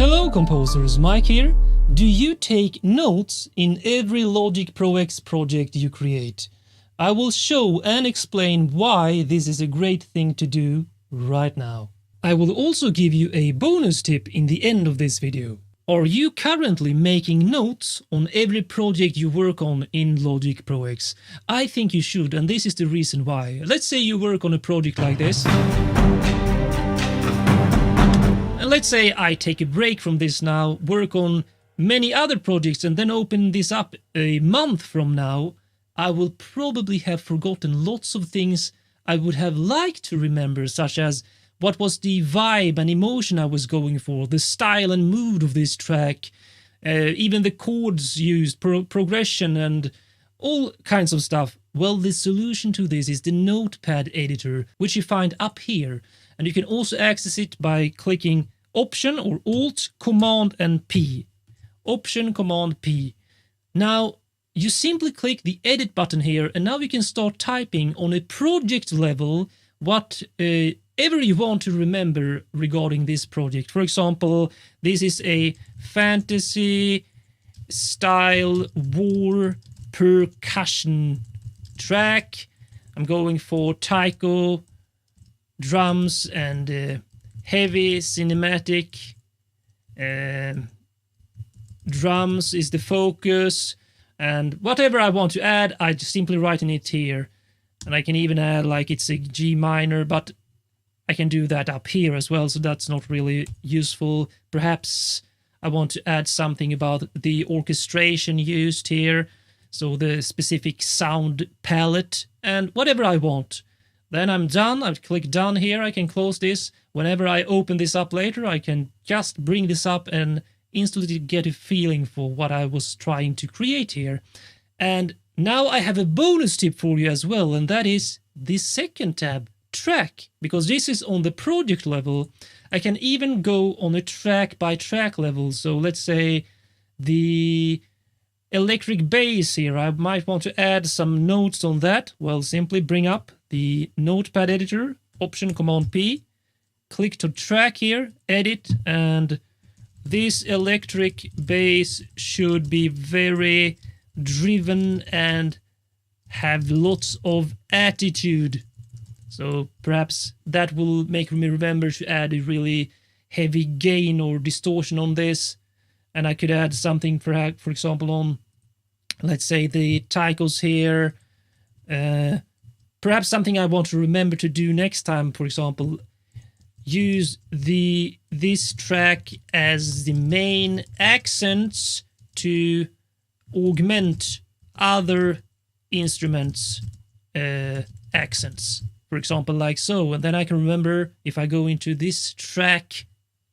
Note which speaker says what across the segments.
Speaker 1: Hello composers, Mike here. Do you take notes in every Logic Pro X project you create? I will show and explain why this is a great thing to do right now. I will also give you a bonus tip in the end of this video. Are you currently making notes on every project you work on in Logic Pro X? I think you should, and this is the reason why. Let's say you work on a project like this. And let's say I take a break from this now, work on many other projects and then open this up a month from now. I will probably have forgotten lots of things I would have liked to remember, such as what was the vibe and emotion I was going for, the style and mood of this track, even the chords used, progression and all kinds of stuff. Well, the solution to this is the Notepad editor, which you find up here. And you can also access it by clicking Option or Alt, Command and P. Option, Command, P. Now, you simply click the edit button here and now you can start typing on a project level whatever you want to remember regarding this project. For example, this is a fantasy style war percussion track. I'm going for taiko, drums and heavy cinematic. Drums is the focus, and whatever I want to add, I just simply write in it here. And I can even add like it's a G minor, but I can do that up here as well, so that's not really useful. Perhaps I want to add something about the orchestration used here, so the specific sound palette, and whatever I want. Then I'm done. I've clicked done here. I can close this. Whenever I open this up later, I can just bring this up and instantly get a feeling for what I was trying to create here. And now I have a bonus tip for you as well, and that is this second tab, track. Because this is on the project level, I can even go on a track by track level. So let's say the electric bass here, I might want to add some notes on that. Well, simply bring up the Notepad editor, Option Command P, click to track here, edit, and this electric bass should be very driven and have lots of attitude. So perhaps that will make me remember to add a really heavy gain or distortion on this. And I could add something, for example, on, let's say, the taikos here. Perhaps something I want to remember to do next time, for example, use this track as the main accents to augment other instruments' accents. For example, like so. And then I can remember if I go into this track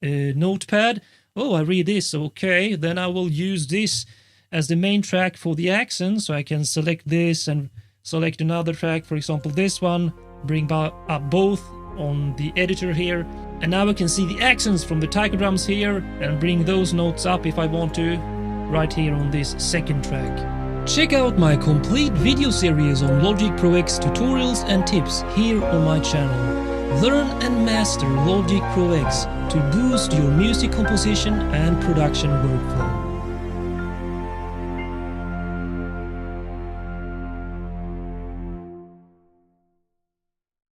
Speaker 1: notepad, oh, I read this, okay, then I will use this as the main track for the accent, so I can select this and select another track, for example this one, bring up both on the editor here, and now I can see the accents from the taiko drums here and bring those notes up if I want to, right here on this second track. Check out my complete video series on Logic Pro X tutorials and tips here on my channel. Learn and master Logic Pro X to boost your music composition and production workflow.